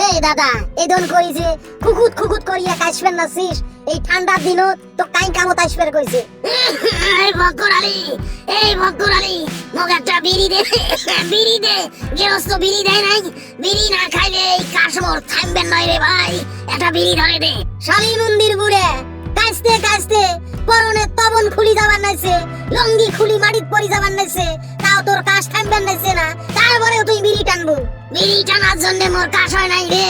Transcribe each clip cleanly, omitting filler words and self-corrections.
এই দাদা এদন কইছে খুকুত খুকুত করিয়া কাশবেন না সিস এই ঠান্ডার দিনত তো কাই কামত আসবের কইছে। এই ভক্কর আলী মোক একটা বিড়ি দে গেরস্ত বিড়ি দেয় নাই, বিড়ি না খাইলে এই কাশমোর থামবেন নয় রে ভাই, একটা বিড়ি ধরে দে। শালি মন্দির বুড়ে কাশতে কাশতে পরনে তবন খুলি যাবার নাইছে, লঙ্গি খুলি মাটিত পড়ি যাবার নাইছে, তাও তোর কাশ থামবেন নাইছে না, তারপরেও তুই বিড়ি টানবো। বিড়ি টানার জন্য মোর কাশ হয় নাই রে,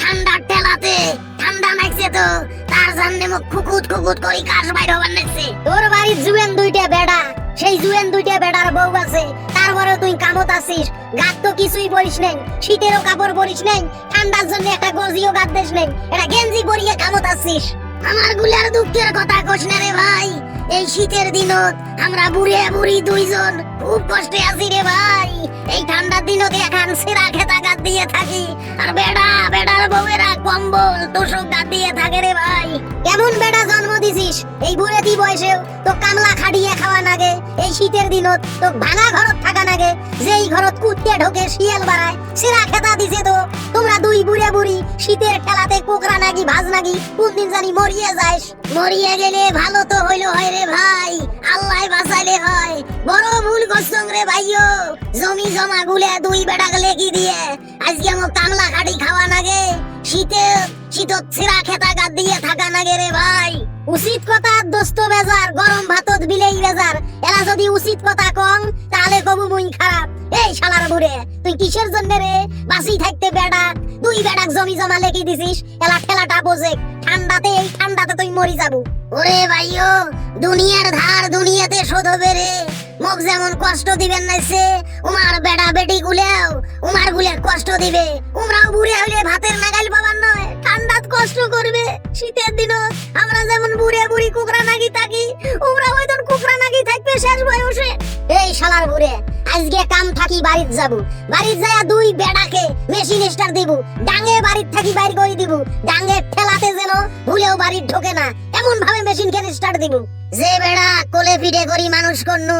ঠান্ডার ঠেলাতে ঠান্ডা নাইছে তো তার জন্য মোক খুকুত খুকুত করি কাশ বাইর হবার নাইছে। তোর বাড়ির জুয়েন দুইটা বেড়া, সেই জুয়েন দুইটা বেড়ার বউ আছে, তারপরেও তুই কামত আসিস। গাত তো কিছুই পরিস নাই, শীতেরও কাপড় পরিস নাই, ঠান্ডার জন্য একটা গজিও গাত দিস নাই, এটা গেঞ্জি পরিয়ে কামত আসিস। আমার গুলার দুঃখের কথা কইস না রে ভাই, এই শীতের দিনত আমরা বুড়ে বুড়ি দুইজন খুব কষ্টে আছি রে ভাই। এই ঠান্ডার দিনত এখন সেরা খেতা গাদ দিয়ে থাকি, আর বেড়ার বউয়েরা কম্বল তোষক গাদ দিয়ে থাকে রে ভাই। কেমন বেড়া জন্ম দিছিস এই বুড়েতি বয়সেও, তো কামলা খাটিয়ে খাওয়া নাগে, এই শীতের দিনত তো ভাঙা ঘরত থাকা নাগে, যেই ঘরত কুত্তে ঢোকে শিয়াল বাড়ায়, সেরা খেতা দিছে তো। তোমরা দুই বুড়ে বুড়ি শীতের খেলাতে কোকরা নাকি ভাজ নাকি কোন দিন জানি মরিয়ে যাস। মরিয়ে গেলে ভালো তো হইলো হয় রে ভাই, আল্লাহ বাঁচাইলে হয়। বড় ভুল করছং রে ভাইও, জমি জমা গুলে দুই বেড়া গলে কি দিয়ে আজকে আমার কামলা খাটি খাওয়া নাগে, শীতত ছিড়া খেতা গাদ দিয়ে থাকা নাগে রে ভাই। উচিত কথা দোস্ত বেজার, গরম ভাতত বিলেই বেজার, এলা যদি উচিত কথা কং তাহলে কবু মুই খারাপ। এই শালার বুড়ে তুই কিসের জন্য রে বাসি থাকতে বেড়া দুই বেড়াক জমি জমা লেখি দিছিস, এলা ঠেলাটা বোঝে, এই ঠান্ডাতে তুই মরি যাবো। ওরে ভাইও দুনিয়ার ধার দুনিয়াতে শোধ হবে রে, মোক যেমন কষ্ট দিবেন নাইছে উমার বেড়া বেটি গুলেও উমার গুলে কষ্ট দিবে। উমরাও বুড়ে হইলে ভাতের নাগাল পাবার নয়, ঠান্ডাত কষ্ট করবে। শীতের দিন আমরা যেমন বুড়ে বুড়ি কুকরা নাগি থাকি, উমরা হয়তো কুকরা নাগি থাকবে শেষ বয়সে। এই শালার বুড়ে আজকে কাম থাকি বাড়িত যাবো, বাড়িত যায়া দুই বেড়াকে মেশিন স্টার দিব, ডাঙে বাড়িত থাকি বাইর করে দিব, ডাঙের ঠেলাতে যেন ভুলেও বাড়ির ঢোকে না, এমন ভাবে মেশিন কেন স্টার্ট দিব। যে বেড়া কোলে পিঠে করি মানুষ করনু,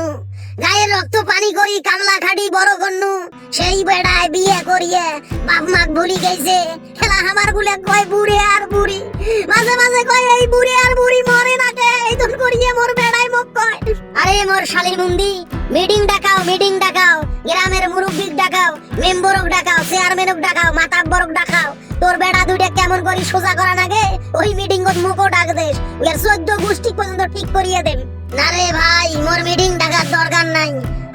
গায়ের রক্ত পানি করি কামলা খাটি বড় করনু, সেই বেড়ায় বিয়ে করিয়ে বাপ মাক ভুলি গেছে। খেলা আমার গুলে কয় বুড়ে আর বুড়ি, মাঝে মাঝে কয় এই বুড়ে আর বুড়ি মরে না কে, এই তো করিয়ে মোর বেড়ায় মুখ কয়। আরে মোর শালির মুন্দি মিটিং ডাকাও, গ্রামের মুরব্বিক ডাকাও, মেম্বরক ডাকাও, চেয়ারম্যানক ডাকাও, মাতাব্বরক ডাকাও, তোর বেড়া দুইটা কেমন করি সোজা করা নাগে ওই মিটিংত মুখও ডাক দেস, এর 14 গোষ্ঠী পর্যন্ত ঠিক করিয়ে দেন। না রে ভাই মোর মিটিং ডাকার দরকার নাই,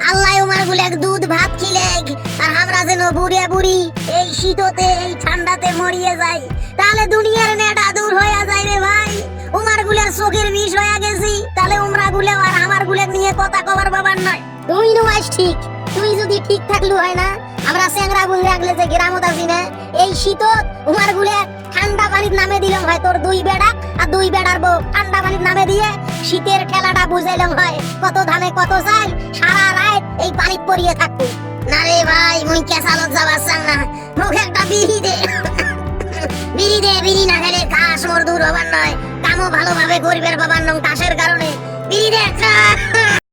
আল্লাহ উমার গুলে দুধ ভাত খিলেক, আর আমরা যেন বুড়ে বুড়ি এই শীততে এই ঠান্ডাতে মরিয়ে যাই, তাহলে দুনিয়ার নেটা দূর হয়ে যায় রে ভাই। উমার গুলের চোখের বিষ হয়ে গেছি, তাহলে উমরা গুলে আর আমার গুলে নিয়ে কথা কবার বাবার নয়। তুই নয় ঠিক, তুই যদি ঠিক থাকলু হয় না, আমরা চেংরা বুল রাখলে যে গ্রামত আছি না, এই শীতত উমার গুলে ঠান্ডা পানির নামে দিলাম হয় তোর দুই বেড়া আর দুই বেড়ার বউ, ঠান্ডা পানির নামে দিয়ে শীতের ঠেলাটা বুঝাইলাম হয়, কত ধানে কত চাল, সারা রাত এই পানিত পড়িয়ে থাকবো। না রে ভাই মুই কেসালত যাবার চাং না, মুখে একটা বিড়ি দে বিড়ি না খেলে কাশ মোর দূর হবার নয়, কামও ভালোভাবে করবার বাবার নং কাশের কারণে। বিড়ি দে একটা।